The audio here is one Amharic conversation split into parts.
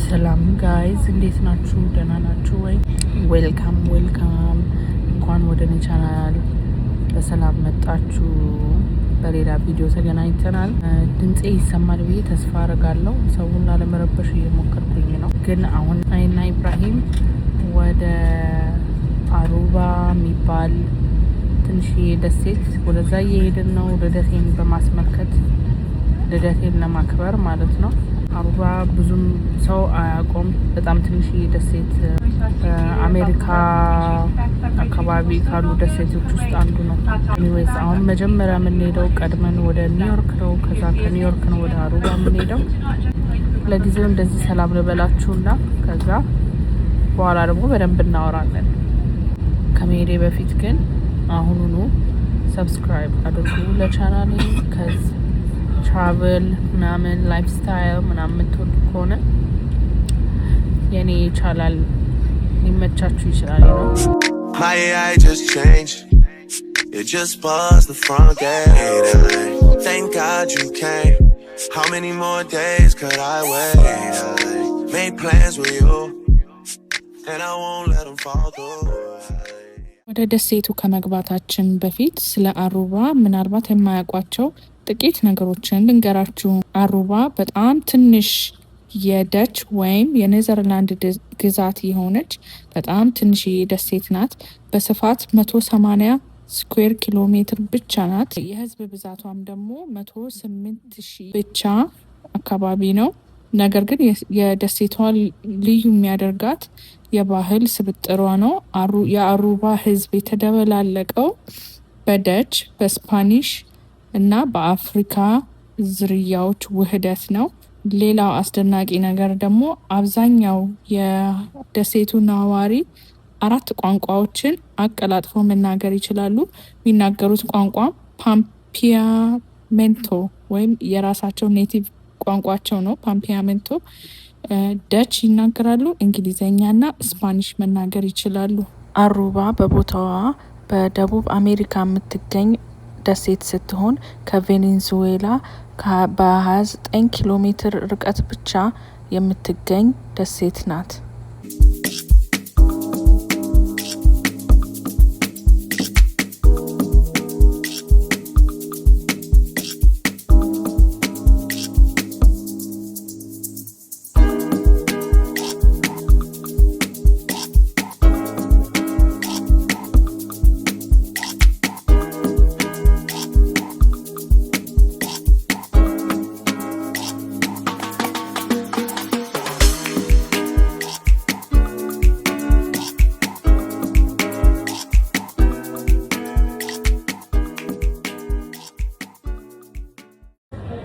ሰላም ጋይዝ እንዴት ናችሁ? ደህና ናችሁ ወይ? ዌልካም እንኳን ወደ እኔ ቻናል በሰላም መጣችሁ። በሌላ ቪዲዮ ተገናኝተናል። ድምጼ ይሰማል ብዬ ተስፋ አረጋለሁ። ሰውን ላለመረበሽ እየሞከርኩኝ ነው። ግን አሁን እኔና ኢብራሂም ወደ አሩባ የሚባል ትንሽ ደሴት ወደዛ እየሄድን ነው። ልደቴን በማስመልከት ልደቴን ለማክበር ማለት ነው። አሩባ ብዙም ሰው አያውቁም። በጣም ትንሽ ደሴት አሜሪካ አካባቢ ካሉ ደሴቶች ውስጥ አንዱ ነው። ኤኒዌይስ አሁን መጀመሪያ የምንሄደው ቀድመን ወደ ኒውዮርክ ነው። ከዛ ከኒውዮርክ ነው ወደ አሩባ የምንሄደው። ለጊዜው እንደዚህ ሰላም ልበላችሁና ከዛ በኋላ ደግሞ በደንብ እናወራለን። ከመሄዴ በፊት ግን አሁኑኑ ሰብስክራይብ አድርጉ ለቻናሌ። ከዚ ትራቨል ምናምን ላይፍ ስታይል ምናምን የምትወዱ ከሆነ የኔ ቻናል ሊመቻችሁ ይችላል ነው። My AI just changed. It just buzzed the front gate. Thank God you came. How many more days could I wait? I made plans with you and I won't let them fall through. ወደ ደሴቱ ከመግባታችን በፊት ስለ አሩባ ምናልባት የማያውቋቸው ጥቂት ነገሮችን ልንገራችሁ። አሩባ በጣም ትንሽ የደች ወይም የኔዘርላንድ ግዛት የሆነች በጣም ትንሽ ደሴት ናት። በስፋት 180 ስኩዌር ኪሎ ሜትር ብቻ ናት። የህዝብ ብዛቷም ደግሞ 108,000 ብቻ አካባቢ ነው። ነገር ግን የደሴቷ ልዩ የሚያደርጋት የባህል ስብጥሯ ነው። የአሩባ ህዝብ የተደበላለቀው በደች፣ በስፓኒሽ እና በአፍሪካ ዝርያዎች ውህደት ነው። ሌላው አስደናቂ ነገር ደግሞ አብዛኛው የደሴቱ ነዋሪ 4 ቋንቋዎችን አቀላጥፎ መናገር ይችላሉ። የሚናገሩት ቋንቋ ፓምፒያሜንቶ ወይም የራሳቸው ኔቲቭ ቋንቋቸው ነው። ፓምፒያሜንቶ ደች ይናገራሉ። እንግሊዘኛና ስፓኒሽ መናገር ይችላሉ። አሩባ በቦታዋ በደቡብ አሜሪካ የምትገኝ ደሴት ስትሆን ከቬኔዙዌላ በ29 ኪሎ ሜትር ርቀት ብቻ የምትገኝ ደሴት ናት።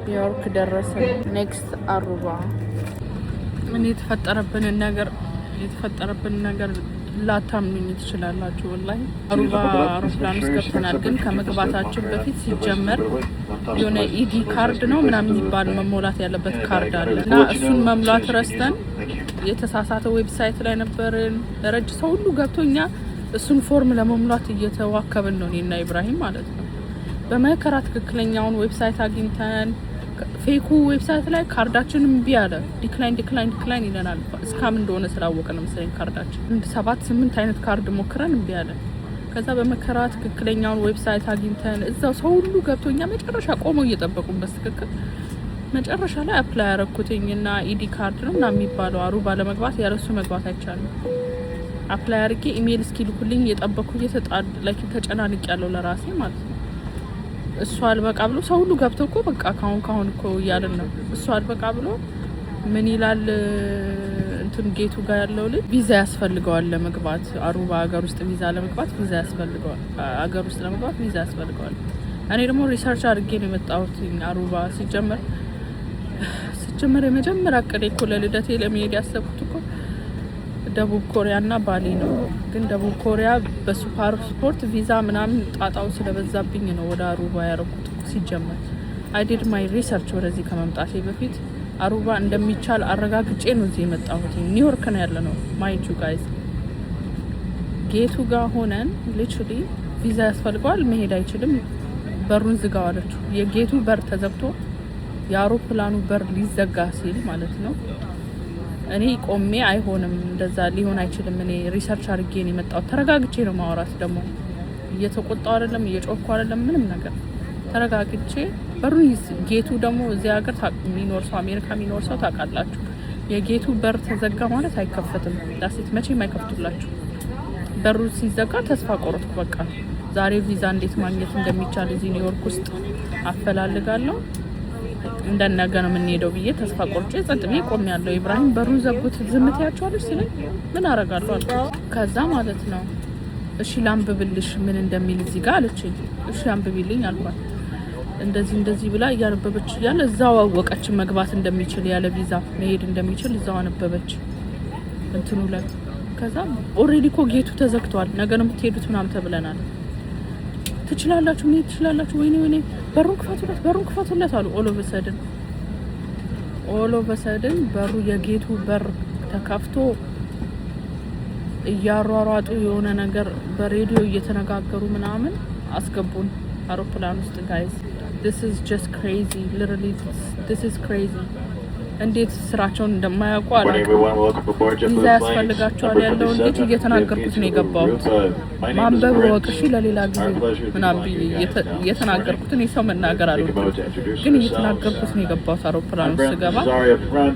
ኒውዮርክ ደረሰ። ኔክስት አሩባ። ምን የተፈጠረብን ነገር ላታምኑኝ ትችላላችሁ። ወላሂ አሩባ አውሮፕላን ውስጥ ገብተናል። ግን ከመግባታችን በፊት ሲጀመር የሆነ ኢዲ ካርድ ነው ምናምን የሚባል መሞላት ያለበት ካርድ አለ እና እሱን መሙላት ረስተን የተሳሳተ ዌብሳይት ላይ ነበርን። ረጅ ሰው ሁሉ ገብቶኛ እሱን ፎርም ለመሙላት እየተዋከብን ነው እኔና ኢብራሂም ማለት ነው። በመከራ ትክክለኛውን ዌብሳይት አግኝተን ፌኩ ዌብሳይት ላይ ካርዳችን እምቢ አለ። ዲክላይን ይለናል። እስካም እንደሆነ ስላወቀን መሰለኝ ካርዳችን 7-8 አይነት ካርድ ሞክረን እምቢ አለ። ከዛ በመከራ ትክክለኛውን ዌብሳይት አግኝተን እዛው ሰው ሁሉ ገብቶኛ መጨረሻ ቆመው እየጠበቁን በትክክል መጨረሻ ላይ አፕላይ ያረኩትኝና ኢዲ ካርድ ነው እና የሚባለው አሩባ ለመግባት ያለሱ መግባት አይቻልም። አፕላይ አርጌ ኢሜል እስኪልኩልኝ እየጠበኩ ተጨናንቅ ያለው ለራሴ ማለት ነው። እሱ አልበቃ ብሎ ሰው ሁሉ ገብቶ እኮ በቃ ካሁን እኮ እያልን ነው። እሱ አልበቃ ብሎ ምን ይላል እንትን ጌቱ ጋር ያለው ልጅ ቪዛ ያስፈልገዋል ለመግባት አሩባ ሀገር ውስጥ ቪዛ ለመግባት ቪዛ ያስፈልገዋል። ሀገር ውስጥ ለመግባት ቪዛ ያስፈልገዋል። እኔ ደግሞ ሪሰርች አድርጌ ነው የመጣሁት። አሩባ ሲጀመር የመጀመሪያ አቀዴ እኮ ለልደቴ ለመሄድ ያሰብኩት እኮ ደቡብ ኮሪያ እና ባሊ ነው። ግን ደቡብ ኮሪያ በሱፐር ስፖርት ቪዛ ምናምን ጣጣው ስለበዛብኝ ነው ወደ አሩባ ያረኩት። ሲጀመር አይ ዲድ ማይ ሪሰርች ወደዚህ ከመምጣቴ በፊት አሩባ እንደሚቻል አረጋግጬ ነው እዚህ የመጣሁት። ኒውዮርክ ነው ያለ ነው ማይንድ ዩ ጋይስ። ጌቱ ጋር ሆነን ሊትራሊ ቪዛ ያስፈልገዋል መሄድ አይችልም። በሩን ዝጋው አለችው። የጌቱ በር ተዘግቶ የአውሮፕላኑ በር ሊዘጋ ሲል ማለት ነው እኔ ቆሜ አይሆንም እንደዛ ሊሆን አይችልም። እኔ ሪሰርች አድርጌ ነው የመጣሁት። ተረጋግቼ ነው ማውራት ደግሞ እየተቆጣው አይደለም እየጮኩ አይደለም ምንም ነገር ተረጋግቼ በሩ ጌቱ ደግሞ እዚህ ሀገር የሚኖር ሰው አሜሪካ የሚኖር ሰው ታውቃላችሁ የጌቱ በር ተዘጋ ማለት አይከፈትም። ዳሴት መቼም አይከፍቱላችሁ። በሩ ሲዘጋ ተስፋ ቆረጥኩ። በቃ ዛሬ ቪዛ እንዴት ማግኘት እንደሚቻል እዚህ ኒውዮርክ ውስጥ አፈላልጋለሁ እንደነገ ነው የምንሄደው ብዬ ተስፋ ቆርጬ ጸጥ ብዬ ቆሜያለሁ። ኢብራሂም በሩን ዘጉት ዝምት ያቻለሽ ሲለኝ ምን አረጋለሁ አልኩ። ከዛ ማለት ነው እሺ ላንብብልሽ ምን እንደሚል እዚህ ጋር አለችኝ። እሺ አንብቢልኝ አልኳት። እንደዚህ ብላ እያነበበች እያለ እዛው አወቀች መግባት እንደሚችል ያለ ቪዛ መሄድ እንደሚችል እዛው አነበበች እንትኑ ላይ። ከዛ ኦሬዲ ኮ ጌቱ ተዘግቷል ነገ ነው የምትሄዱት ምናምን ተብለናል። ትችላላችሁ ምን ትችላላችሁ ወይኔ በሩን ክፈቱለት አሉ። ኦል ኦፍ ሰደን በሩ የጌቱ በር ተከፍቶ እያሯሯጡ የሆነ ነገር በሬዲዮ እየተነጋገሩ ምናምን አስገቡን አውሮፕላን ውስጥ ጋይስ this is just crazy literally this is crazy እንዴት ስራቸውን እንደማያውቁ ቪዛ ያስፈልጋቸዋል ያለውን ልጅ እየተናገርኩት ነው የገባሁት። ማንበብ ወቅሽ ለሌላ ጊዜ ምናምን እየተናገርኩት ነው ሰው መናገር አልወድም ግን እየተናገርኩት ነው የገባሁት አውሮፕላን ውስጥ ገባ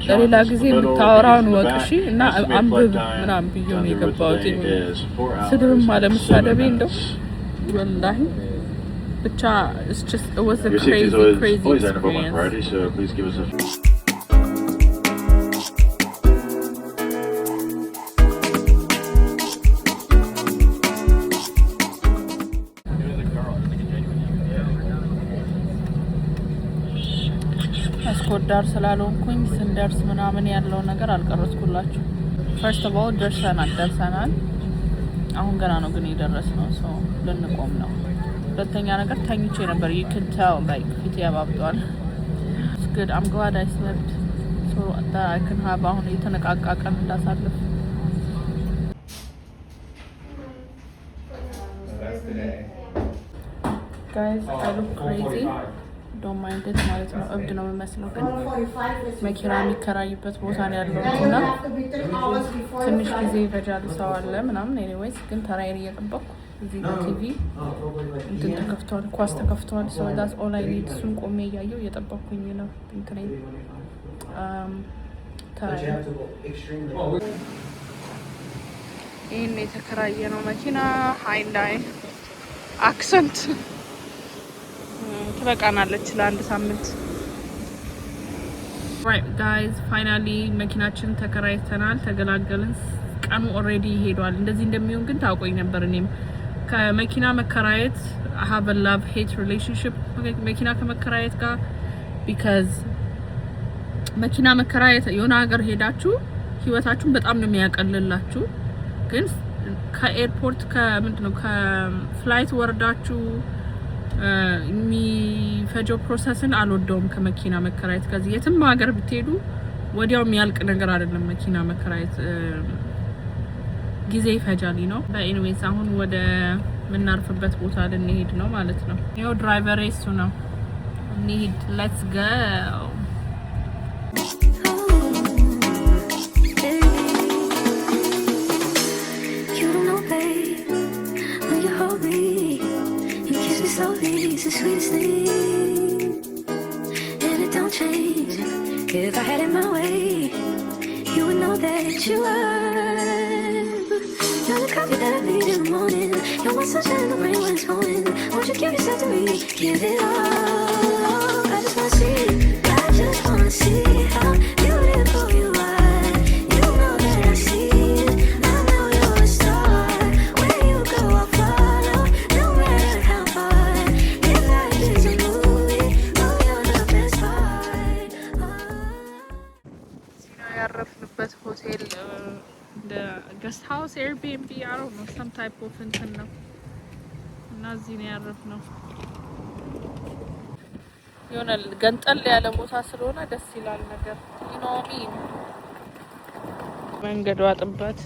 ለሌላ ጊዜ የምታወራውን ወቅሽ እና አንብብ ምናምን ብዬ ነው የገባሁት። ስድብም አለመሳደቤ እንደው ወላሂ ብቻ it's just it was a crazy experience. Party, so please give us a አስቆዳር ስላልሆንኩኝ ስንደርስ ምናምን ያለው ነገር አልቀረጽኩላችሁ። first of all ደርሰናል። አሁን ገና ነው ግን የደረስነው ሰው ልንቆም ነው። ሁለተኛ ነገር ተኝቼ ነበር you can tell like ፊቴ ያባብጧል። it's good I'm glad I slept so that I can have አሁን የተነቃቃ ቀን እንዳሳልፍ። guys I look crazy don't mind it ማለት ነው። እብድ ነው የምመስለው ግን መኪና የሚከራይበት ቦታ ነው ያለው እና ትንሽ ጊዜ ይፈጃል ሰው አለ ምናምን anyways ግን ተራዬን እየጠበቅኩ እዚህ ቲቪ እንትን ተከፍቷል ኳስ ተከፍቷል so that's all I need እሱን ቆሜ እያየሁ እየጠበቅኩኝ ነው እንትኔ ይህን የተከራየ ነው መኪና ሃይንዳይ አክሰንት ትበቃናለች ለአንድ ሳምንት። right guys finally መኪናችን ተከራይተናል ተገላገልን። ቀኑ already ሄዷል። እንደዚህ እንደሚሆን ግን ታውቆኝ ነበር። እኔም ከመኪና መከራየት I have a love hate relationship መኪና ከመከራየት ጋር because መኪና መከራየት የሆነ ሀገር ሄዳችሁ ህይወታችሁን በጣም ነው የሚያቀልላችሁ ግን ከኤርፖርት ከምንድነው ከፍላይት ወርዳችሁ የሚፈጀው ፕሮሰስን አልወደውም ከመኪና መከራየት ከዚህ የትም ሀገር ብትሄዱ ወዲያው የሚያልቅ ነገር አይደለም መኪና መከራየት ጊዜ ይፈጃል ነው። በኤኒዌይስ አሁን ወደ ምናርፍበት ቦታ ልንሄድ ነው ማለት ነው። ይኸው ድራይቨር እሱ ነው እንሂድ let's go slowly, it's the sweetest thing, and it don't change. If I had it my way, you would know that you are. You're the coffee that I need in the morning. You're my sunshine in the rain when it's pouring. Won't you give yourself to me? Give it all. I just wanna see, I just wanna see how beautiful you are. You know that I see it. I know you're a star. Where you go, I'll follow. No matter how far. ያረፍንበት ሆቴል እንደ ገስት ሃውስ ኤርቢኤንቢ ያለው ነው some type of እንትን ነው እና እዚህ ነው ያረፍነው። የሆነ ገንጠል ያለ ቦታ ስለሆነ ደስ ይላል ነገር ይኖሚ መንገዱ አጥበት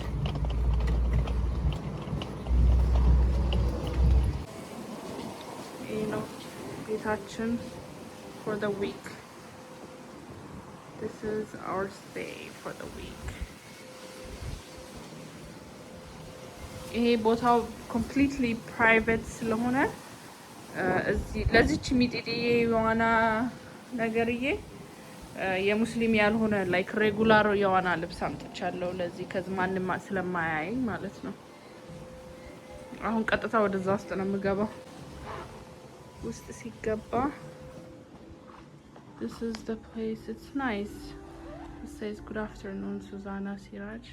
ይሄ ነው ቤታችን for the week This is our stay for the week. ይሄ ቦታው completely private ስለሆነ እዚህ ለዚች ሚጢጥዬ የዋና ነገርዬ የሙስሊም ያልሆነ ላይክ ሬጉላር የዋና ልብስ አምጥቻለሁ ለዚህ ከዚህ ማንም ስለማያይ ማለት ነው። አሁን ቀጥታ ወደዛ ውስጥ ነው የምገባው። ውስጥ ሲገባ this is the place. It's nice. It says good afternoon Susanna Siraj.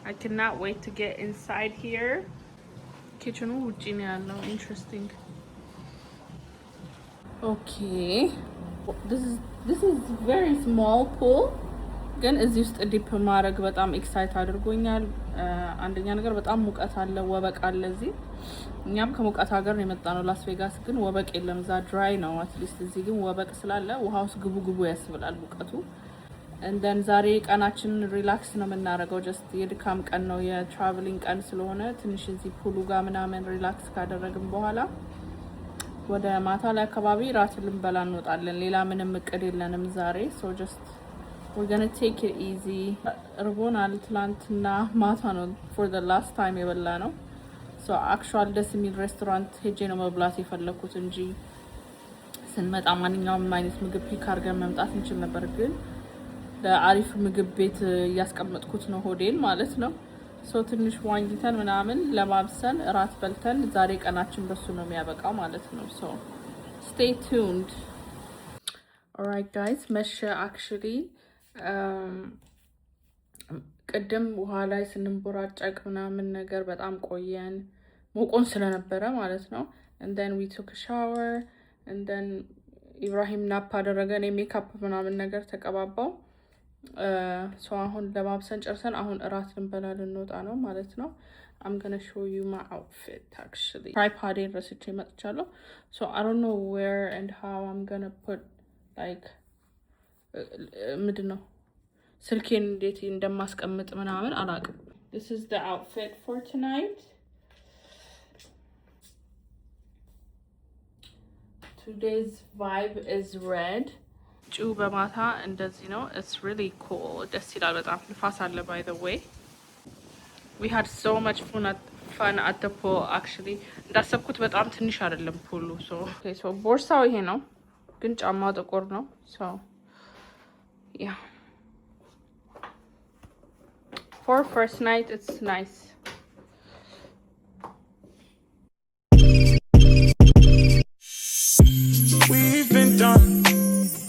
I cannot wait to get inside here. Kitchen ውጪ ነው ያለው. Interesting. Okay. This is very small pool. ግን እዚህ ውስጥ ዲፕ ማድረግ በጣም ኤክሳይት አድርጎኛል። አንደኛ ነገር በጣም ሙቀት አለ፣ ወበቅ አለ እዚህ። እኛም ከሙቀት ሀገር ነው የመጣነው ላስ ቬጋስ፣ ግን ወበቅ የለም እዛ ድራይ ነው አትሊስት። እዚህ ግን ወበቅ ስላለ ውሃ ውስጥ ግቡ ያስብላል ሙቀቱ። እንደን ዛሬ ቀናችን ሪላክስ ነው የምናደርገው። ጀስት የድካም ቀን ነው የትራቨሊንግ ቀን ስለሆነ ትንሽ እዚህ ፑሉ ጋር ምናምን ሪላክስ ካደረግን በኋላ ወደ ማታ ላይ አካባቢ ራት ልንበላ እንወጣለን። ሌላ ምንም እቅድ የለንም ዛሬ። ሶ ጀስት we're gonna take it easy. ርቦናል። ትላንትና ማታ ነው for the last time የበላ ነው። ሶ አክቹዋሊ ደስ የሚል ሬስቶራንት ሄጄ ነው መብላት የፈለኩት እንጂ ስንመጣ ማንኛውም አይነት ምግብ ፒክ አድርገን መምጣት እንችል ነበር፣ ግን ለአሪፍ ምግብ ቤት እያስቀመጥኩት ነው ሆቴል ማለት ነው። ሶ ትንሽ ዋኝተን ምናምን ለማብሰል እራት በልተን ዛሬ ቀናችን በሱ ነው የሚያበቃው ማለት ነው። ሶ stay tuned. alright guys, መሸ actually ቅድም ውሃ ላይ ስንቦራጨቅ ምናምን ነገር በጣም ቆየን፣ ሞቆን ስለነበረ ማለት ነው። and then we took a shower and then ኢብራሂም ናፕ አደረገ፣ እኔ ሜካፕ ምናምን ነገር ተቀባባው። ሶ አሁን ለማብሰን ጨርሰን አሁን እራት ልንበላ ልንወጣ ነው ማለት ነው። I'm gonna show you my outfit actually. tripod ረስቼ መጥቻለሁ። so I don't know where and how I'm gonna put like ምንድነው ስልኬን እንዴት እንደማስቀምጥ ምናምን አላውቅም። this is the outfit for tonight. Today's vibe is red. ጩ በማታ እንደዚህ ነው። it's really cool. ደስ ይላል በጣም ንፋስ አለ by the way. we had so much fun at the pool actually. እንዳሰብኩት በጣም ትንሽ አይደለም ፑሉ። so ቦርሳው ይሄ ነው፣ ግን ጫማው ጥቁር ነው። so yeah, for first night it's nice. We've been done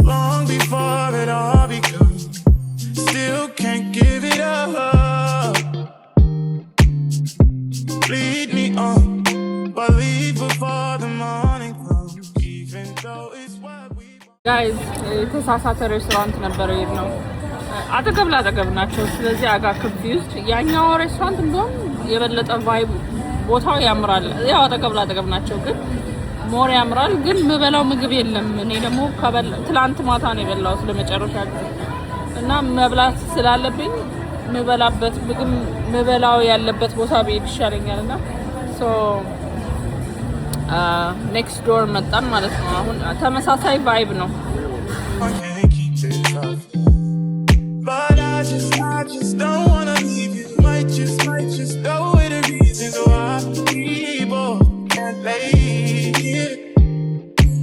long before it all begun. Still can't give it up. Lead me on, but leave before the morning comes. Even though it's what we guys, የተሳሳተ ሬስቶራንት ነበር ነው አጠገብ ላጠገብ ናቸው። ስለዚህ አጋ confused። ያኛው ሬስቶራንት እንደውም የበለጠ ቫይብ ቦታው ያምራል። ያው አጠገብ ላጠገብ ናቸው ግን ሞር ያምራል። ግን ምበላው ምግብ የለም። እኔ ደግሞ ትላንት ማታ ነው የበላው ስለመጨረሻ ጊዜ እና መብላት ስላለብኝ ምበላበት ምግብ ምበላው ያለበት ቦታ ብሄድ ይሻለኛልና ሶ ኔክስት ዶር መጣን ማለት ነው። አሁን ተመሳሳይ ቫይብ ነው። But I just don't wanna leave you. Might just go with the reasons why people can't lay here.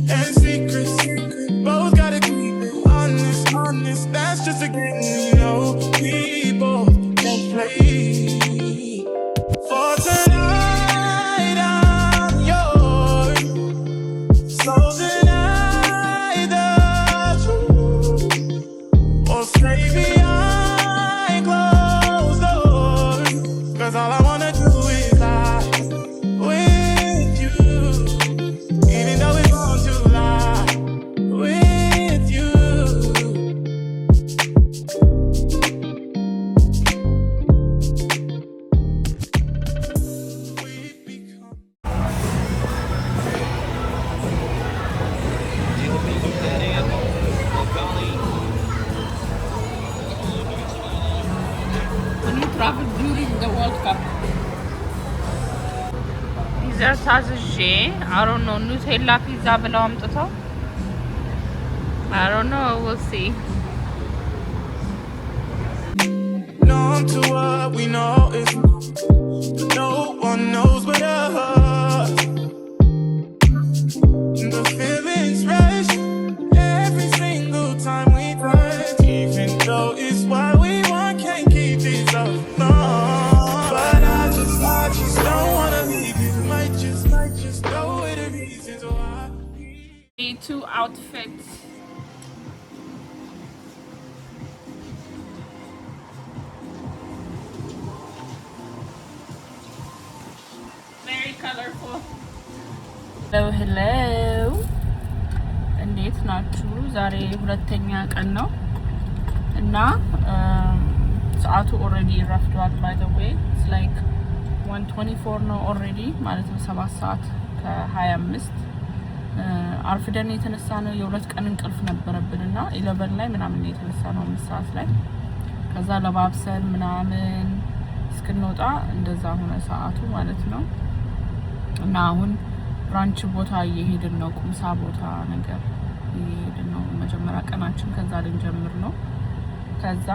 And secret, both gotta keep it honest. That's just a game, you know. People can't play. For tonight I'm yours. So tonight the truth. travel during the World Cup. Pizza sausage, I don't know, Nutella pizza ብለው አምጥተው I don't know, we'll see. Numb to what we know is no one knows but us. The feelings rush every single time we touch, even though it's what we want, can't keep these up. No, but I just don't wanna leave you. Might just know what the reasons why. Two outfits. Very colorful. Hello. እንዴት ናችሁ? ዛሬ ሁለተኛ ቀን ነው እና ሰዓቱ already ረፍዷል. by the way it's like 1:24 ነው already ማለት ነው 7 ሰዓት ከ25 አርፍደን የተነሳ ነው። የሁለት ቀን እንቅልፍ ነበረብንና 11 ላይ ምናምን የተነሳ ነው 5 ሰዓት ላይ ከዛ ለባብሰን ምናምን እስክንወጣ እንደዛ ሆነ ሰዓቱ ማለት ነው። እና አሁን ብራንች ቦታ እየሄድን ነው። ቁምሳ ቦታ ነገር እየሄድን ነው። መጀመሪያ ቀናችን ከዛ ልንጀምር ነው። ከዛ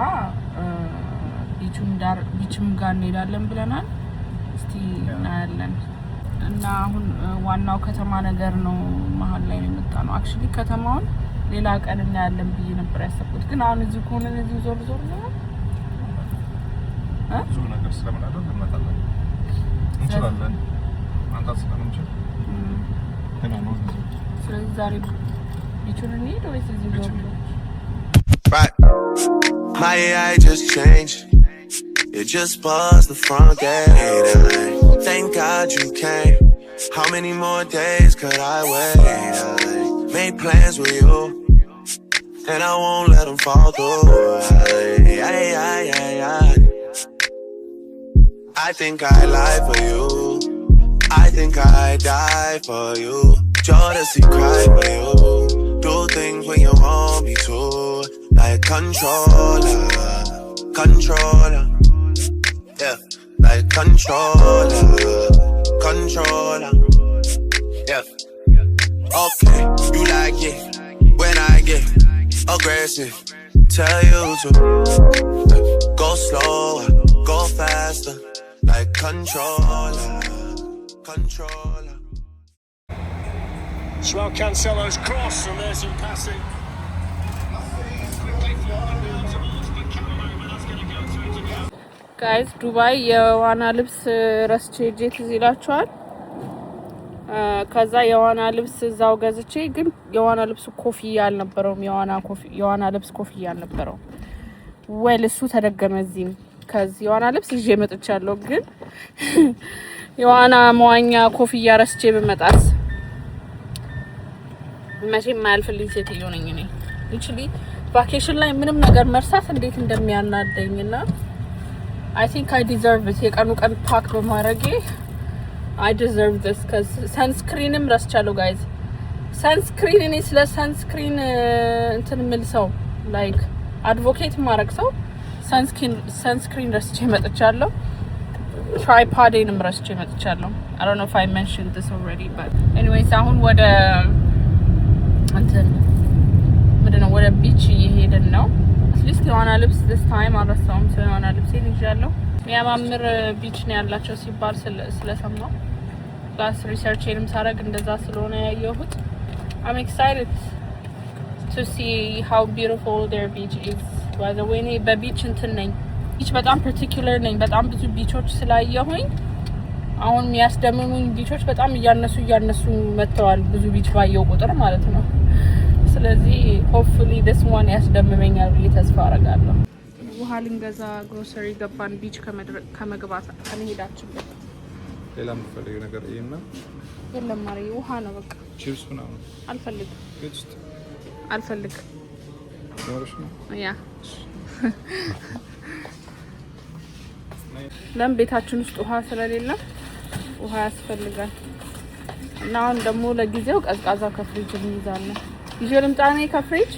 ቢችም ጋር እንሄዳለን ብለናል። እስቲ እናያለን። እና አሁን ዋናው ከተማ ነገር ነው መሀል ላይ የመጣ ነው። አክቹሊ ከተማውን ሌላ ቀን እናያለን ብዬ ነበር ያሰብኩት፣ ግን አሁን እዚህ ከሆነን እዚህ ዞር ነው ብዙ ነገር ስለምናደርግ እንመጣለን እንችላለን። አንተ ስለምንችል እና ነው ስለዚህ ዛሬ ቢቹን እንሂድ ወይስ እዚህ ዞር ነው? Right. My AI just changed. It just buzzed the front gate. Thank God you came. How many more days could I wait? I made plans with you, and I won't let them fall through. I think I lie for you. I think I die for you. Jodeci cry for you. Do things when you want me to. Like controller. Yeah, like controller. Yeah. Okay, you like it when I get aggressive. Tell you to go slower, go faster. Like controller. Joao Cancelo's cross, and there's him passing. ጋይስ ዱባይ የዋና ልብስ ረስቼ ጄት ይላችኋል። ከዛ የዋና ልብስ እዛው ገዝቼ ግን የዋና ልብስ ኮፍያ አልነበረውም። የዋና ልብስ ኮፍያ አልነበረውም። ወል እሱ ተደገመ። እዚህም ከዚህ የዋና ልብስ ይዤ መጥቻለሁ፣ ግን የዋና መዋኛ ኮፍያ ረስቼ በመጣስ መቼም የማያልፍልኝ ሴትዮ ነኝ እኔ። actually ቫኬሽን ላይ ምንም ነገር መርሳት እንዴት እንደሚያናደኝና I think I deserve it. የቀኑ ቀን ፓክ በማድረጌ I deserve this cuz sunscreenም ረስቻለሁ guys. sunscreen እኔ ስለ sunscreen እንትን ምል ሰው like advocate ማድረግ ሰው sunscreen ረስቼ መጥቻለሁ። tripodንም ረስቼ መጥቻለሁ። I don't know if I mentioned this already, but anyways አሁን ወደ እንትን ምንድነው ወደ ቢች እየሄድን ነው። አትሊስት የዋና ልብስ this time አረሳውም። የዋና ልብስ ይዣለሁ። የሚያማምር ቢች ነው ያላቸው ሲባል ስለሰማው ክላስ ሪሰርችንም ሳረግ እንደዛ ስለሆነ ያየሁት I'm excited to see how beautiful their beach is. by the way በቢች እንትን ነኝ ቢች በጣም particular ነኝ። በጣም ብዙ ቢቾች ስላየሁኝ አሁን የሚያስደምሙኝ ቢቾች በጣም እያነሱ መጥተዋል። ብዙ ቢች ባየው ቁጥር ማለት ነው። ስለዚህ hopefully this one ያስደምመኛል ብዬ ተስፋ አደርጋለሁ። ውሃ ልንገዛ ግሮሰሪ ገባን። ቢች ከመግባት ከመሄዳችን በፊት ሌላ የምትፈልጊው ነገር ይሄና የለም ማሪ ውሃ ነው በቃ። ቺፕስ ምናምን አልፈልግም። ግጭት አልፈልግም። ወርሽ ነው ያ ለም ቤታችን ውስጥ ውሃ ስለሌለ ውሃ ያስፈልጋል። እና አሁን ደግሞ ለጊዜው ቀዝቃዛ ከፍሪጅ እንይዛለን። ይዤ ልምጣኔ ከፍሪጅ።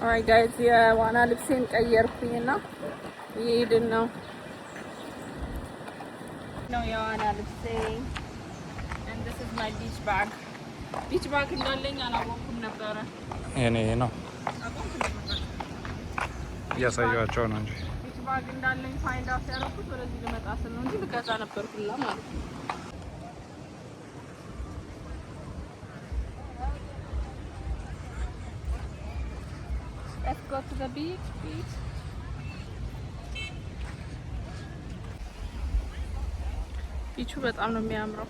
alright guys የዋና ልብሴን ቀየርኩኝና እየሄድን ነው የዋና ልብሴ and this is my beach bag እንዳለኝ አላወኩም ነበረ። የኔ ነው እያሳየኋቸው ነው እንጂ beach bag እንዳለኝ ፋይንድ አውት ያደረኩት ወደዚህ ልመጣ ስል ነው እንጂ ልገዛ ነበርኩላ ማለት ነው። Let's go to the beach. ቢቹ በጣም ነው የሚያምረው።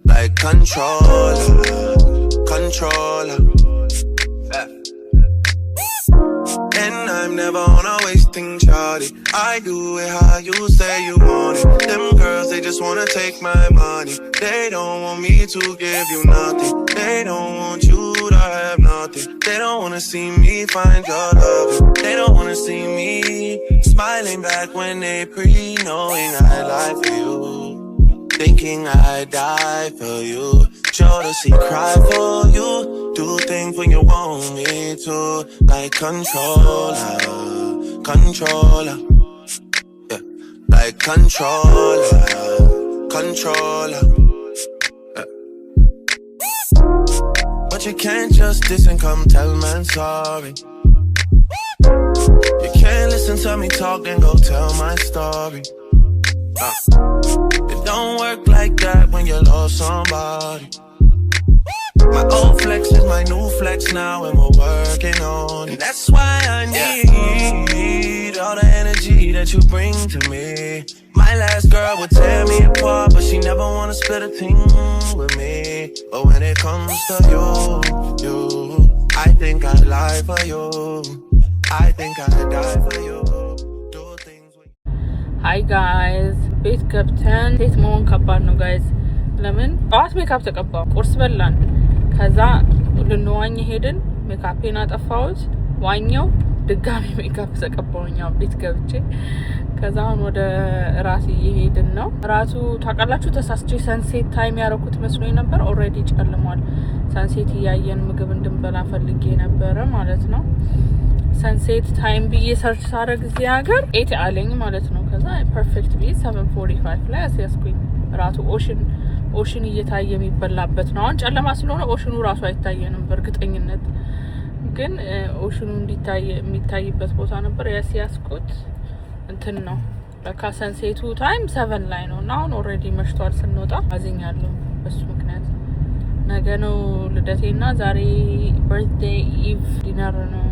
Like controller. And I'm never on a wasting shawty. I do it how you say you want it. Them girls, they just wanna take my money. They don't want me to give you nothing. They don't want you to have nothing. They don't wanna see me find your love. They don't wanna see me smiling back when they pre-knowing I lie for you. Thinking I'd die for you. Sure to see cry for you. Do things when you want me to. Like controller. Yeah. Like controller. Yeah. But you can't just diss and come tell man sorry. You can't listen to me talk and go tell my story. It don't work like that when you lost somebody. My old flex is my new flex now and we're working on it. And that's why I need all the energy that you bring to me. My last girl would tear me apart, but she never wanna split a thing with me. But when it comes to you, I think I'd lie for you. I think I'd die for you. Hi guys, ቤት ገብተን ሴት መሆን ከባድ ነው ጋይዝ። ለምን ጠዋት ሜካፕ ተቀባው፣ ቁርስ በላን፣ ከዛ ልንዋኝ ሄድን። ሜካፔን አጠፋሁት፣ ዋኛው፣ ድጋሚ ሜካፕ ተቀባውኛው ቤት ገብቼ። ከዛ አሁን ወደ ራስ እየሄድን ነው። ራሱ ታውቃላችሁ ተሳስቼ ሰንሴት ታይም ያረኩት መስሎኝ ነበር። ኦልሬዲ ጨልሟል። ሰንሴት እያየን ምግብ እንድንበላ ፈልጌ ነበረ ማለት ነው። ሰንሴት ታይም ብዬ ሰርች ሳረግ እዚህ ሀገር 8 አለኝ ማለት ነው። ከዛ ፐርፌክት ብዬ 7:45 ላይ አስያዝኩኝ። ራቱ ኦሽን እየታየ የሚበላበት ነው። አሁን ጨለማ ስለሆነ ኦሽኑ ራሱ አይታየንም በእርግጠኝነት፣ ግን ኦሽኑ የሚታይበት ቦታ ነበር ያስያዝኩት። እንትን ነው ለካ ሰንሴቱ ታይም 7 ላይ ነው እና አሁን ኦልሬዲ መሽቷል። ስንወጣ አዝኛለሁ በሱ ምክንያት። ነገ ነው ልደቴና ዛሬ በርዝዴይ ኢቭ ዲነር ነው።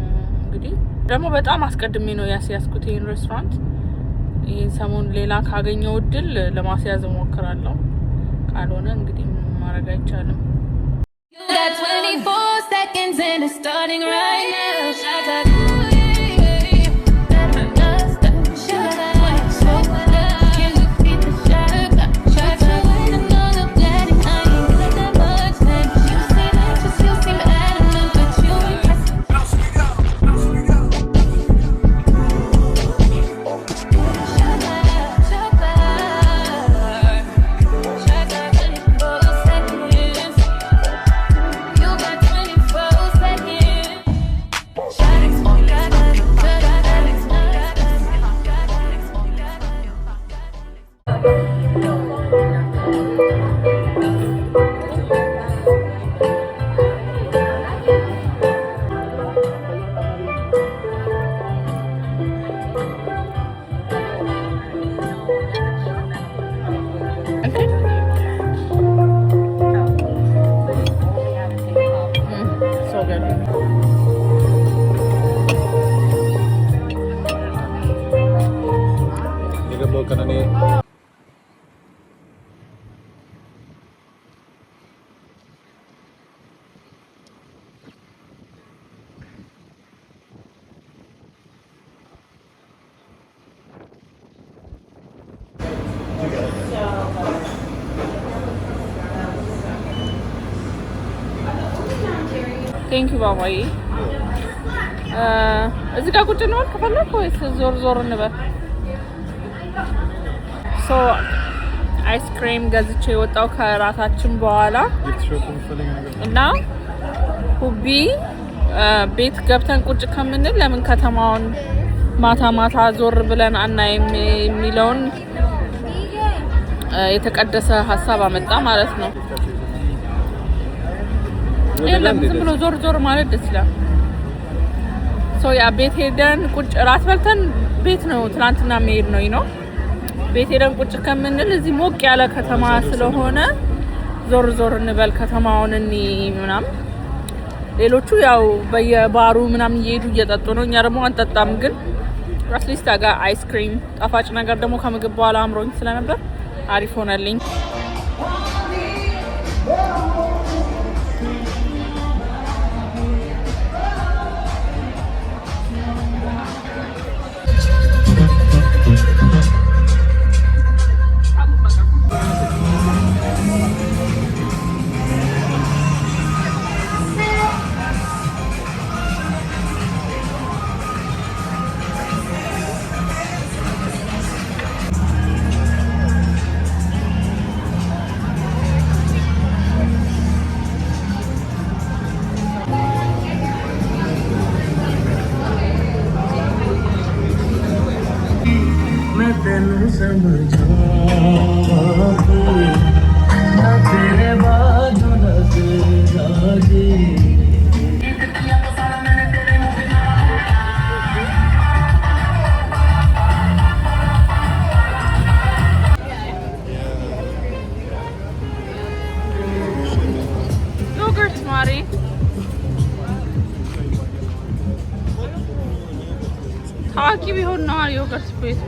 እንግዲህ ደግሞ በጣም አስቀድሜ ነው ያስያዝኩት ይሄን ሬስቶራንት። ይሄን ሰሞን ሌላ ካገኘው እድል ለማስያዝ እሞክራለሁ። ካልሆነ እንግዲህ ማድረግ አይቻልም። ቴንክ ዩ ባባዬ። እዚህ ጋር ቁጭ እንበል ከፈለክ ወይስ ዞር ዞር እንበል? ሶ አይስክሬም ገዝቼ የወጣው ከራታችን በኋላ እና ሁቢ ቤት ገብተን ቁጭ ከምንል ለምን ከተማውን ማታ ማታ ዞር ብለን አናይም የሚለውን የተቀደሰ ሀሳብ አመጣ ማለት ነው። የለም ዝም ብሎ ዞር ዞር ማለት ደስ ይላል። ሶ ያ ቤት ሄደን ቁጭ ራት በልተን ቤት ነው ትናንትና መሄድ ነው ይኖ ቤት ሄደን ቁጭ ከምንል እዚህ ሞቅ ያለ ከተማ ስለሆነ ዞር ዞር እንበል ከተማውን እኒ ምናምን። ሌሎቹ ያው በየባሩ ምናምን እየሄዱ እየጠጡ ነው። እኛ ደግሞ አንጠጣም፣ ግን አትሊስት አጋ አይስክሪም ጣፋጭ ነገር ደግሞ ከምግብ በኋላ አምሮኝ ስለነበር አሪፍ ሆነልኝ። ታዋቂ ቢሆን ነው ዮገርት ቤት።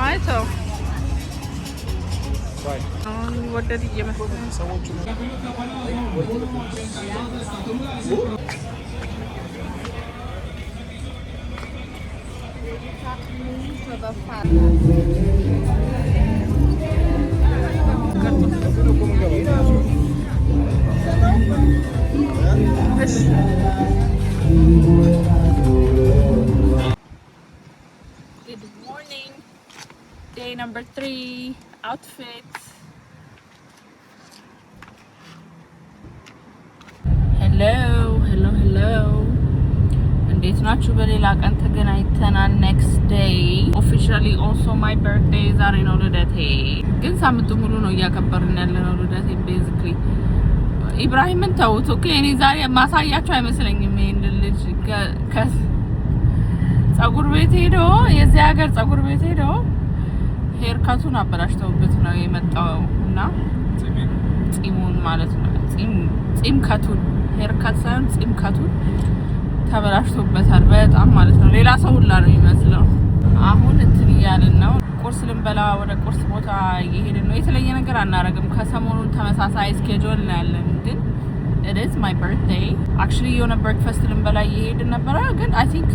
አይተው አሁን ወደድ እየመሰለኝ ሰዎቹ Good morning. Day number 3. Outfit. Hello. እንዴት ናችሁ? በሌላ ቀን ተገናኝተናል። next day officially also my birthday ዛሬ ነው ልደቴ። ግን ሳምንቱ ሙሉ ነው እያከበርን ያለነው ልደቴ። basically ኢብራሂምን ተውት። ኦኬ እኔ ዛሬ ማሳያችሁ አይመስለኝም። ይሄን ልጅ ጸጉር ቤት ሄዶ የዚህ ሀገር ጸጉር ቤት ሄዶ ሄር ካቱን አበላሽተውበት ነው የመጣው እና ጺሙን ማለት ነው ጺም ካቱን ሄር ካት ሳይሆን ጺም ካቱን ተበላሽቶበታል በጣም ማለት ነው። ሌላ ሰው ሁላ ነው የሚመስለው። አሁን እንትን እያልን ነው። ቁርስ ልንበላ ወደ ቁርስ ቦታ እየሄድን ነው። የተለየ ነገር አናረግም። ከሰሞኑን ተመሳሳይ ስኬጁል ነው ያለን። ግን it is my birthday actually የሆነ ብሬክፋስት ልንበላ እየሄድን ነበረ። ግን I think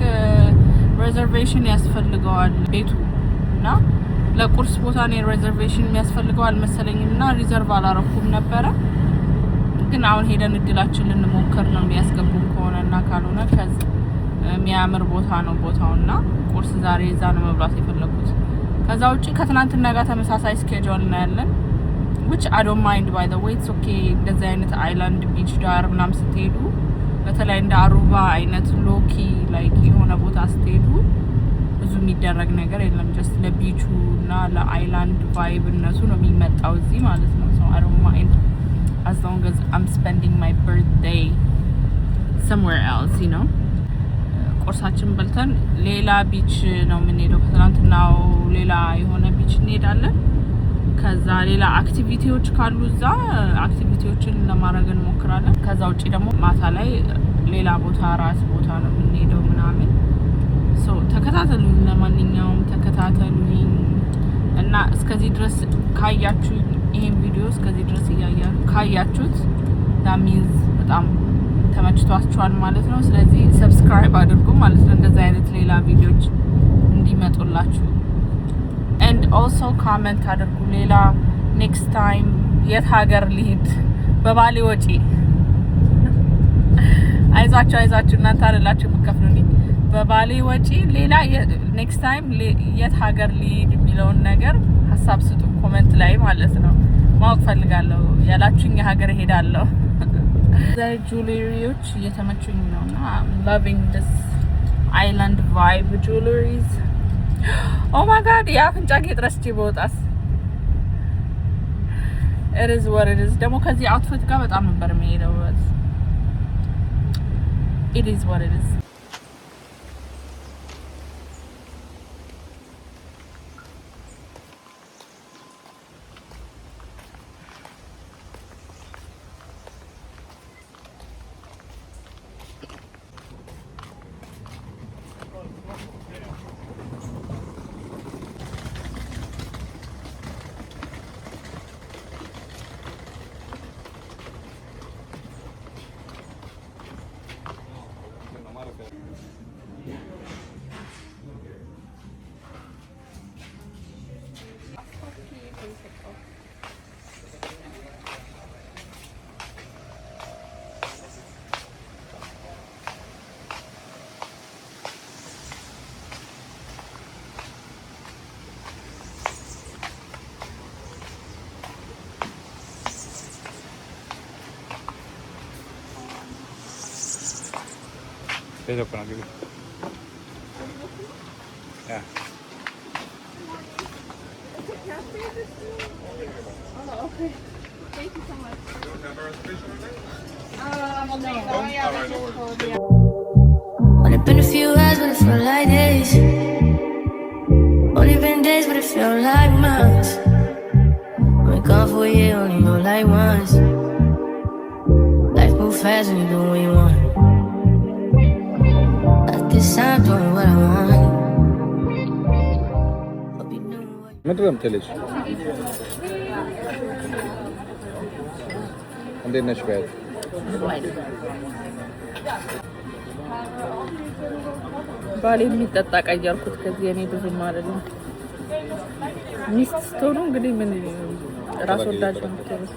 ሬዘርቬሽን ያስፈልገዋል ቤቱ እና ለቁርስ ቦታ ነው ሬዘርቬሽን የሚያስፈልገዋል መሰለኝም እና ሪዘርቭ አላረኩም ነበረ። ግን አሁን ሄደን እድላችን ልንሞክር ነው የሚያስገቡን ከሆነና ካልሆነ ከዛ የሚያምር ቦታ ነው ቦታውና ቁርስ ዛሬ እዛ ነው መብላት የፈለኩት። ከዛ ውጪ ከትናንትና ጋር ተመሳሳይ ስኬጁል ነው ያለን which I don't mind by the way it's okay። እንደዚህ አይነት አይላንድ ቢች ዳር ምናምን ስትሄዱ በተለይ እንደ አሩባ አይነት ሎኪ ላይክ የሆነ ቦታ ስትሄዱ ብዙ የሚደረግ ነገር የለም። ጀስት ለቢቹ እና ለአይላንድ ቫይብነቱ ነው የሚመጣው እዚህ ማለት ነው። so I don't mind as long as I'm spending my birthday somewhere else, you know. ቁርሳችን በልተን ሌላ ቢች ነው የምንሄደው። ከትናንትናው ሌላ የሆነ ቢች እንሄዳለን። ከዛ ሌላ አክቲቪቲዎች ካሉ እዛ አክቲቪቲዎችን ለማድረግ እንሞክራለን። ከዛ ውጪ ደግሞ ማታ ላይ ሌላ ቦታ ራስ ቦታ ነው የምንሄደው ምናምን። ሶ ተከታተሉኝ፣ ለማንኛውም ተከታተሉኝ እና እስከዚህ ድረስ ካያችሁ ይሄን ቪዲዮ እስከዚህ ድረስ ካያችሁት that means በጣም ተመችቷችኋል ማለት ነው። ስለዚህ ሰብስክራይብ አድርጉ ማለት ነው እንደዚህ አይነት ሌላ ቪዲዮዎች እንዲመጡላችሁ። and also comment አድርጉ ሌላ next time የት ሀገር ልሂድ በባሌ ወጪ አይዛችሁ እናንተ አይደላችሁ የምትከፍሉልኝ በባሌ ወጪ ሌላ next time የት ሀገር ልሂድ የሚለውን ነገር ሀሳብ ስጡ ኮሜንት ላይ ማለት ነው። ማወቅ ፈልጋለሁ ያላችሁኝ ሀገር ሄዳለሁ። ጁዌለሪዎች እየተመቹኝ ነውና I'm loving this island vibe jewelries. Oh my god የአፍንጫ ጌጥ ረስቼ በወጣስ it is what it is። ደግሞ ከዚህ አውትፊት ጋር በጣም ነበር የሚሄደው። it is what it is። Page open again. Yeah. Oh, okay. Thank you so much. You don't have a reservation on that? No. Only been a few hours, but it felt like days. Only been days, but it felt like months. Been gone for a year, only know like once. Life move fast when you do what you want. At this time, doing what I want. Hope you know what. ምንድን ነው የምትልሽ? እንዴት ነሽ? በያት ባሌ የሚጠጣ ቀየርኩት። ከዚህ እኔ ብዙም አይደለም። ሚስት ስትሆኑ እንግዲህ ምን ራስ ወዳጅ ነው የምትሆኑት።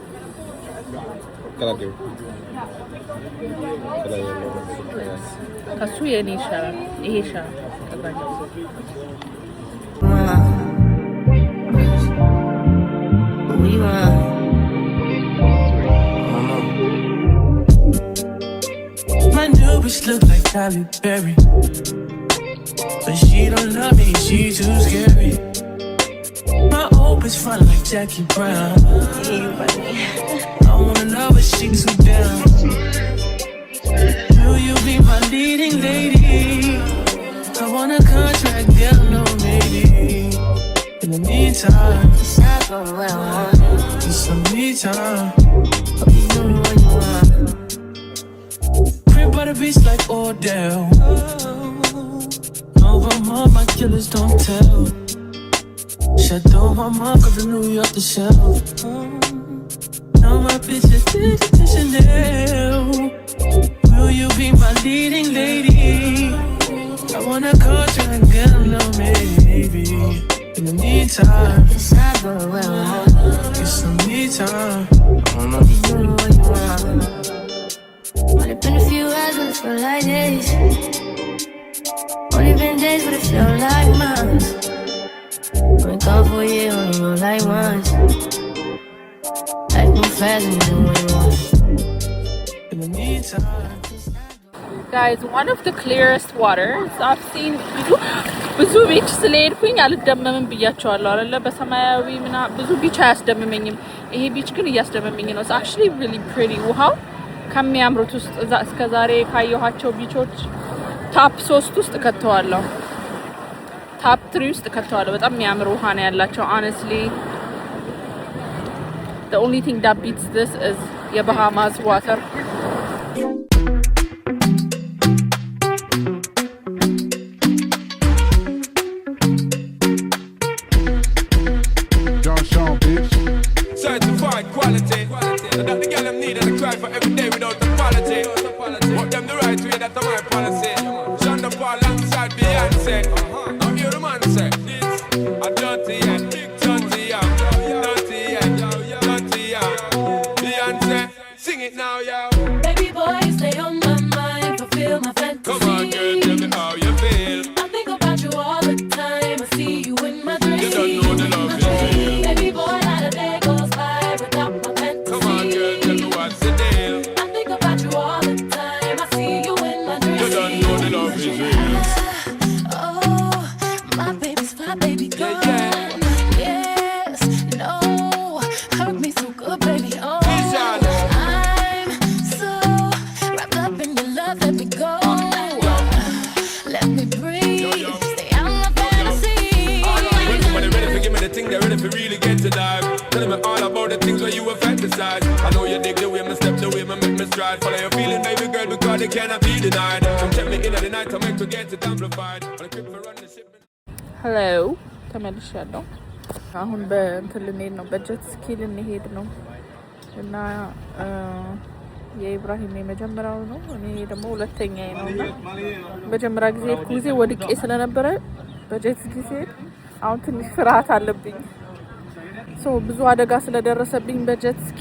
ከሱ የኔ ይሻላል። ይሄ ይሻላል። Who you want? My new bitch look like Halle Berry, but she don't love me, she too scary. My old bitch front like Jackie Brown. I wanna know if she too down. Will you be my leading lady? I want a contract, girl, no maybe. In the meantime, it's not going well. It's some me time. Hope you know what you want. Crib by the beach like Odell. No, but my killers don't tell. Chateau Mama, got the New York the shelf. Now my bitch is to Chanel. Will you be my leading lady? I want a contract, girl, no maybe. In the meantime, it's not going well. It's some me time. I don't know if you know what you want. Only been a few hours, but it felt like days. Only been days, but it felt like months. Been gone for a year, only know like once. Life move fast and you do what you want. In the meantime. Guys, one of the clearest waters I've seen. ብዙ ቢች ስለሄድኩኝ አልደመምም ብያቸዋለሁ አይደለ? በሰማያዊ ምና ብዙ ቢች አያስደምመኝም። ይሄ ቢች ግን እያስደመመኝ ነው። It's actually really pretty። ውሃው ከሚያምሩት ውስጥ እስከዛሬ ካየኋቸው ቢቾች ታፕ 3 ውስጥ ከተዋለሁ። ታፕ 3 ውስጥ ከተዋለሁ። በጣም የሚያምር ውሃ ነው ያላቸው። honestly the only thing that beats this is የባሃማስ water. Certified quality. So that the girl them need and I cry for every day without the quality. What that's my policy. Shonda Paul alongside Beyonce. I'm here to man say this. A dirty and big dirty young. Dirty and dirty young. Beyonce, sing it now, yo. Baby boy, stay on my mind, fulfill my fantasy. Come on, girl, tell me how you feel. I think about you all the time. I see you in my dreams. You don't know the love is real. Baby boy, not a day goes by without my fantasy. Come on, girl, tell me what's the deal. I think about you all the time. I see you in my dreams. You don't know the love is real. Oh, my baby's fly, baby girl. Yes, no, hurt me so good, baby. Oh, Vision. I'm so wrapped up in your love. Let me go. Let me breathe. Stay out my fantasy. When somebody ready to give me the thing, they're ready to really get to dive. Telling me all about the things where you were fantasize. I know you dig the way me step, the way me make me stride. Follow your feeling, baby girl, because they cannot be denied. Come check me in at the night, I make to get it amplified. On a trip for run the shipment. ሄሎ ተመልሻለሁ። አሁን በእንትን ልንሄድ ነው፣ በጀት ስኪ ልንሄድ ነው እና የኢብራሂም የመጀመሪያው ነው፣ እኔ ደግሞ ሁለተኛዬ ነው እና መጀመሪያ ጊዜ ሄድኩ ጊዜ ወድቄ ስለነበረ በጀት ስኪ ሲሄድ አሁን ትንሽ ፍርሃት አለብኝ። ብዙ አደጋ ስለደረሰብኝ በጀት ስኪ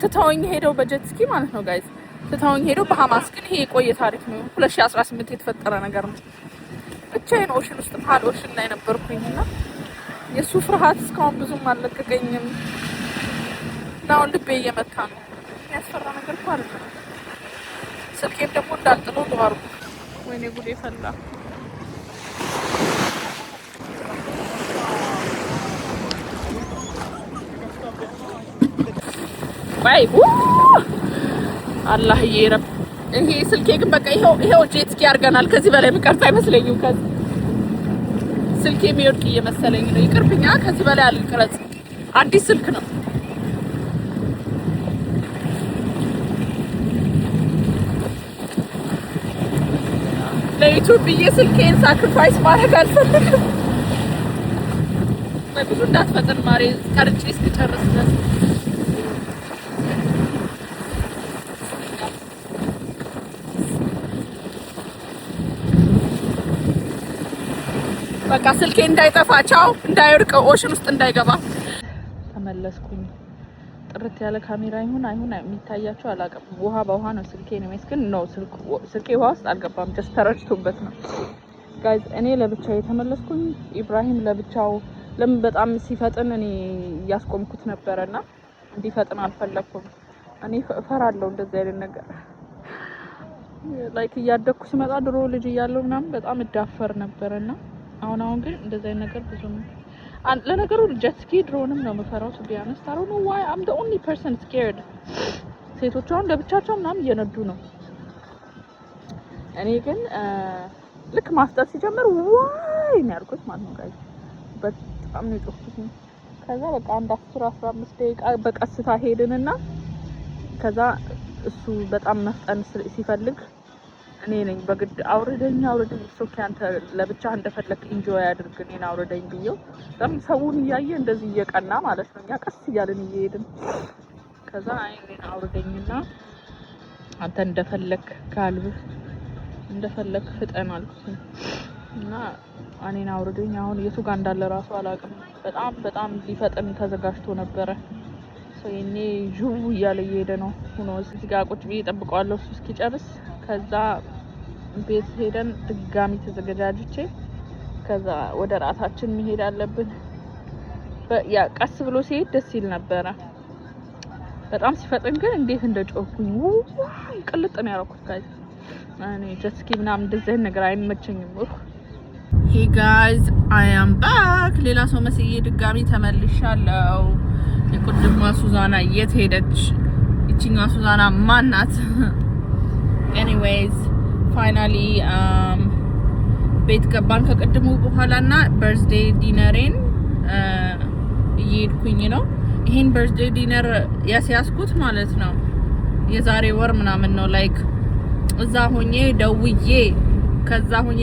ትተውኝ ሄደው በጀት ስኪ ማለት ነው ጋይዝ ትተውኝ ሄደው በሐማስ ግን ይሄ የቆየ ታሪክ ነው። 2018 የተፈጠረ ነገር ነው። ብቻዬን ኦሽን ውስጥ መሀል ኦሽን ላይ ነበርኩኝና የሱ ፍርሃት እስካሁን ብዙም አልለቀቀኝም እና አሁን ልቤ እየመታ ነው። የሚያስፈራ ነገር እኮ አይደለም። ስልኬም ደግሞ እንዳልጥለው ዱአሩ ወይኔ ጉዴ ፈላ። ወይ አላህ ይረብ። ይሄ ስልኬ ግን በቃ ይሄው ጄት ስኪ ያርገናል። ከዚህ በላይ ምቀርጽ አይመስለኝም። ከዚህ ስልኬ የሚወድቅ እየመሰለኝ ነው። ይቅርብኛ፣ ከዚህ በላይ አልቀረጽ። አዲስ ስልክ ነው። ለዩቲዩብ ብዬ ስልኬን ሳክሪፋይስ ማድረግ አልፈልግም። ብዙ እንዳትፈጥን ማሬ፣ ቀርጬ እስክጨርስ ድረስ በቃ ስልኬ እንዳይጠፋ ቻው፣ እንዳይወድቅ ኦሽን ውስጥ እንዳይገባ። ተመለስኩኝ። ጥርት ያለ ካሜራ ይሁን አይሁን የሚታያቸው አላውቅም። ውሃ በውሃ ነው ስልኬ ነው መስከን ነው ስልኬ ውሃ ውስጥ አልገባም። ጀስት ተረጭቶበት ነው ጋይዝ። እኔ ለብቻው የተመለስኩኝ፣ ኢብራሂም ለብቻው። ለምን በጣም ሲፈጥን እኔ ያስቆምኩት ነበርና እንዲፈጥን አልፈለኩም። እኔ እፈራለሁ እንደዚህ አይነት ነገር ላይክ እያደኩ ሲመጣ ድሮ ልጅ እያለሁ ምናምን በጣም እዳፈር ነበርና አሁን ግን እንደዚህ አይነት ነገር ብዙም ለነገሩ ጀት ስኪ ድሮንም ነው የምፈራው። to be honest I don't know why I'm the only person scared። ሴቶቹ አሁን ለብቻቸው ምናምን እየነዱ ነው። እኔ ግን ልክ ማፍጠር ሲጀምር ዋይ ነው ያልኩት ማለት ነው ጋይስ። በጣም ነው የጮህኩት። ከዛ በቃ አንድ 10-15 ደቂቃ በቀስታ ሄድንና ከዛ እሱ በጣም መፍጠን ሲፈልግ እኔ ነኝ በግድ አውርደኝ ሶኪ አንተ ለብቻ እንደፈለክ ኢንጆይ አድርግ እኔን አውርደኝ ብየው። በጣም ሰውን እያየ እንደዚህ እየቀና ማለት ነው። እኛ ቀስ እያልን እየሄድን ከዛ እኔን አውርደኝና አንተ እንደፈለክ ካልብህ እንደፈለክ ፍጠን አልኩት እና እኔን አውርደኝ። አሁን የቱ ጋር እንዳለ ራሱ አላውቅም። በጣም ሊፈጠን ተዘጋጅቶ ነበረ። እኔ ጁው እያለ እየሄደ ነው ሆኖ እዚህ ጋር ቁጭ ብዬ እጠብቀዋለሁ እሱ እስኪጨርስ። ከዛ ቤት ሄደን ድጋሚ ተዘጋጅቼ ከዛ ወደ ራታችን መሄድ አለብን። ያ ቀስ ብሎ ሲሄድ ደስ ይል ነበረ። በጣም ሲፈጥን ግን እንዴት እንደጮህኩኝ ዋይ ቅልጥ ነው ያደረኩት ጋይስ። እኔ ጀት ስኪ ምናምን እንደዚህ ነገር አይመቸኝም። ሄይ ጋይስ አይ አም ባክ። ሌላ ሰው መስዬ ድጋሚ ተመልሻለሁ። የቁድማ ሱዛና የት ሄደች? እቺኛዋ ሱዛና ማናት? ኤኒዌይስ ፋይናሊ ቤት ገባን ከቅድሙ በኋላና በርዝዴይ ዲነሬን እየሄድኩኝ ነው። ይሄን በርዝዴይ ዲነር ያስያዝኩት ማለት ነው የዛሬ ወር ምናምን ነው። ላይክ እዛ ሆኜ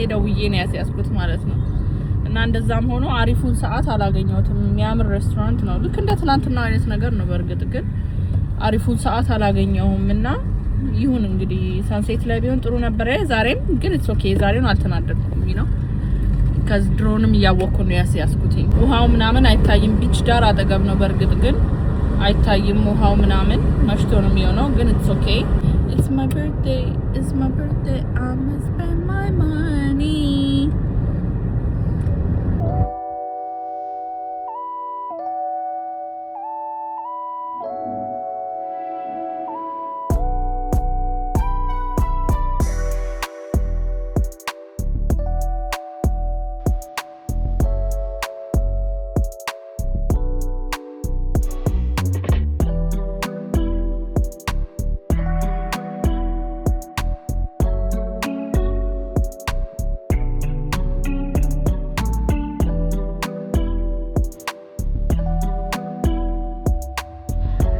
ደውዬ ነው ያስያዝኩት ማለት ነው። እና እንደዛም ሆኖ አሪፉን ሰዓት አላገኘሁትም። የሚያምር ሬስቶራንት ነው፣ ልክ እንደ ትናንትና አይነት ነገር ነው። በርግጥ ግን አሪፉን ሰዓት አላገኘሁም እና ይሁን እንግዲህ ሳንሴት ላይ ቢሆን ጥሩ ነበር ዛሬም ግን ኢትስ ኦኬ ዛሬውን አልተናደድኩም ነው ከድሮንም እያወቅኩ ነው ያስያዝኩትኝ ውሃው ምናምን አይታይም ቢች ዳር አጠገብ ነው በርግጥ ግን አይታይም ውሃው ምናምን መሽቶ ነው የሚሆነው ግን ኢትስ ኦኬ it's my birthday I must spend my money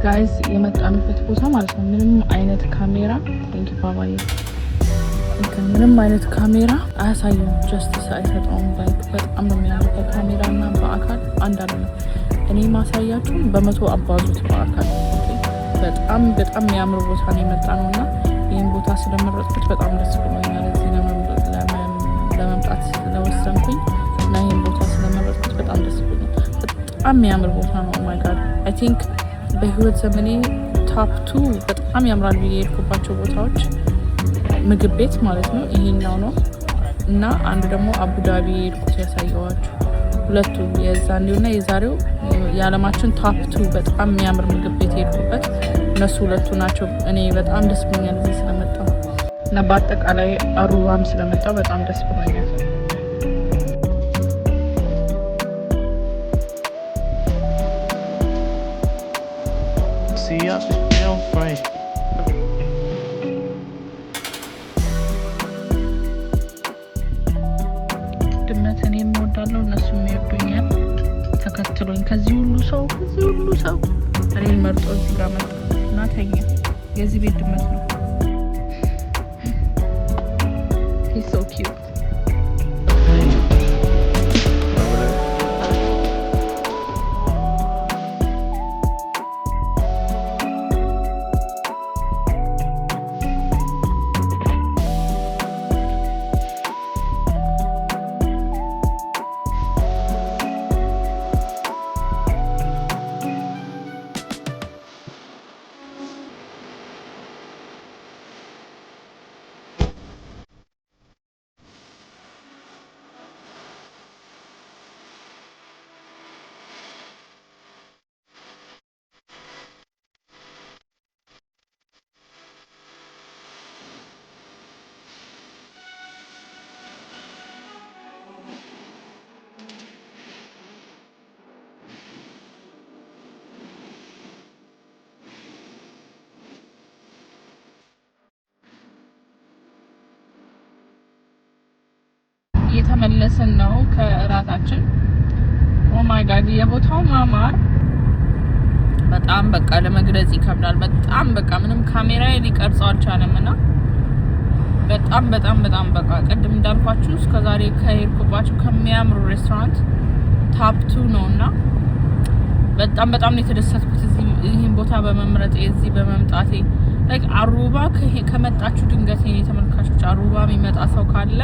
ጋይስ የመጣንበት ቦታ ማለት ነው ምንም አይነት ካሜራ እንግባባይ ምንም አይነት ካሜራ አያሳየም ጀስቲስ አይሰጠውም ላይክ በጣም ነው የሚያምረው ካሜራና በአካል አንድ አይደለም እኔ ማሳያችሁ በመቶ አባዙት በአካል በጣም የሚያምር ቦታ ነው የመጣነውና ይሄን ቦታ ስለመረጥኩት በጣም ደስ ብሎኛል እዚህ ለመምጣት ስለወሰንኩኝ እና ይሄን ቦታ ስለመረጥኩት በጣም ደስ ብሎኛል በጣም የሚያምር ቦታ ነው ኦ ማይ ጋድ አይ ቲንክ በህይወት ዘመኔ ቶፕ 2 በጣም ያምራል ብዬ የሄድኩባቸው ቦታዎች ምግብ ቤት ማለት ነው ይሄኛው ነው እና አንዱ ደግሞ አቡዳቢ የሄድኩት ያሳየዋችሁ ሁለቱ የዛኔውና የዛሬው የዓለማችን ቶፕ 2 በጣም የሚያምር ምግብ ቤት የሄድኩበት እነሱ ሁለቱ ናቸው እኔ በጣም ደስ ብሎኛል እዚህ ስለመጣሁ እና በአጠቃላይ አሩባም ስለመጣሁ በጣም ደስ ብሎኛል See, I feel free. ድመትን የምወዳለው እነሱም ይወዱኛል ተከትሎኝ ከዚህ ሁሉ ሰው እኔን መርጦ እዚህ ጋር መጣ እና ተኛ የዚህ ቤት ድመት ነው he's so cute እየተመለስን ነው ከእራታችን ኦ ማይ ጋድ የቦታው ማማር በጣም በቃ ለመግለጽ ይከብዳል በጣም በቃ ምንም ካሜራ ሊቀርጸው አልቻለምና በጣም በቃ ቀድም እንዳልኳችሁ እስከዛሬ ከሄድኩባቸው ከሚያምሩ ሬስቶራንት ቶፕ 2 ነውና በጣም ነው የተደሰትኩት ይሄን ቦታ በመምረጥ እዚህ በመምጣቴ ላይክ አሩባ ከመጣችሁ ድንገት የኔ ተመልካቾች አሩባ የሚመጣ ሰው ካለ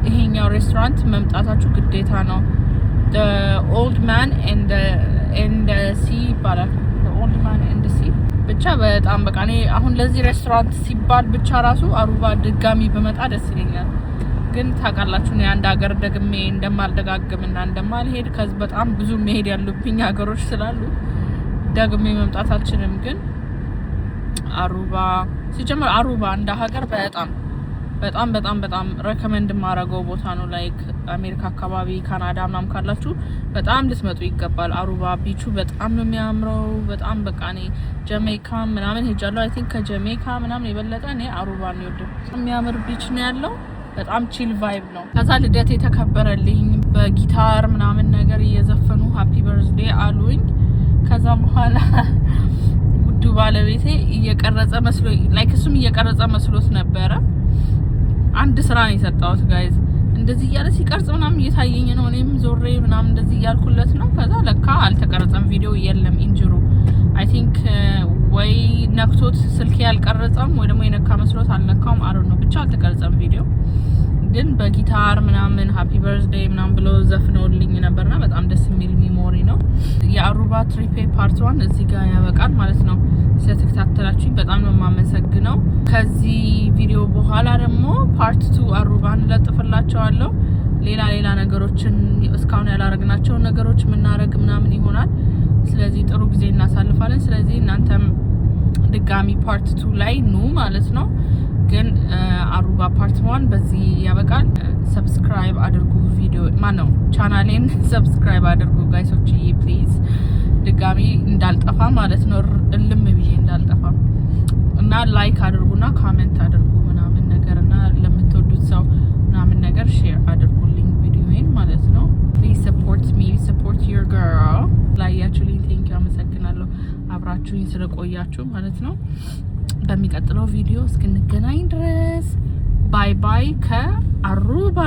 ይሄኛው ሬስቶራንት መምጣታችሁ ግዴታ ነው the old man and the sea ይባላል the old man and the sea ብቻ በጣም በቃ እኔ አሁን ለዚህ ሬስቶራንት ሲባል ብቻ ራሱ አሩባ ድጋሚ በመጣ ደስ ይለኛል ግን ታውቃላችሁ ነው አንድ ሀገር ደግሜ እንደማልደጋግምና እንደማልሄድ ከዚህ በጣም ብዙ መሄድ ያሉብኝ ሀገሮች ስላሉ ደግሜ መምጣት አልችልም ግን አሩባ ሲጀመር አሩባ እንደ ሀገር በጣም ሬኮመንድ ማረገው ቦታ ነው ላይክ አሜሪካ አካባቢ ካናዳ ምናምን ካላችሁ በጣም ልትመጡ ይገባል አሩባ ቢቹ በጣም ነው የሚያምረው በጣም በቃ እኔ ጃሜይካ ምናምን ሄጃለሁ አይ ቲንክ ከጃሜይካ ምናምን የበለጠ እኔ አሩባ ነው የወደድኩት የሚያምር ቢች ነው ያለው በጣም ቺል ቫይብ ነው ከዛ ልደት የተከበረልኝ በጊታር ምናምን ነገር እየዘፈኑ ሃፒ በርዝዴ አሉኝ ከዛ በኋላ ውዱ ባለቤቴ እየቀረጸ መስሎ ላይክ እሱም እየቀረጸ መስሎት ነበረ አንድ ስራ ነው የሰጣሁት ጋይዝ እንደዚህ ያለ ሲቀርጽ ምናምን እየታየኝ ነው እኔም ዞሬ ምናምን እንደዚህ ያልኩለት ነው ከዛ ለካ አልተቀረጸም ቪዲዮ የለም ኢንጅሩ አይ ቲንክ ወይ ነክቶት ስልክ ያልቀረጸም ወይ ደግሞ የነካ መስሎት አልነካውም አሩ ነው ብቻ አልተቀረጸም ቪዲዮ ግን በጊታር ምናምን ሃፒ በርዝዴይ ምናምን ብሎ ዘፍነውልኝ ነበርና በጣም ደስ የሚል ሚሞሪ ነው። የአሩባ ትሪፔ ፓርት 1 እዚህ ጋር ያበቃል ማለት ነው። ስለተከታተላችሁኝ በጣም ነው የማመሰግነው። ከዚህ ቪዲዮ በኋላ ደግሞ ፓርት 2 አሩባን ለጥፍላችኋለሁ። ሌላ ነገሮችን እስካሁን ያላረግናቸው ነገሮች ምናረግ ምናምን ይሆናል። ስለዚህ ጥሩ ጊዜ እናሳልፋለን። ስለዚህ እናንተም ድጋሚ ፓርት 2 ላይ ኑ ማለት ነው። ግን አሩባ ፓርት 1 በዚህ ያበቃል። ሰብስክራይብ አድርጉ፣ ቪዲዮ ማነው ቻናሌን ሰብስክራይብ አድርጉ ጋይሶች ፕሊዝ፣ ድጋሚ እንዳልጠፋ ማለት ነው፣ እልም ብዬ እንዳልጠፋ እና ላይክ አድርጉና ኮሜንት አድርጉ ምናምን ነገርና ለምትወዱት ሰው ምናምን ነገር ሼር አድርጉልኝ ቪዲዮዬን ማለት ነው። ፕሊዝ ሰፖርት ሚ ሰፖርት ዩር ገርል። ላያችሁልኝ ቴንኪው አመሰግናለሁ፣ አብራችሁኝ ስለቆያችሁ ማለት ነው። በሚቀጥለው ቪዲዮ እስክንገናኝ ድረስ ባይ ባይ ከአሩባ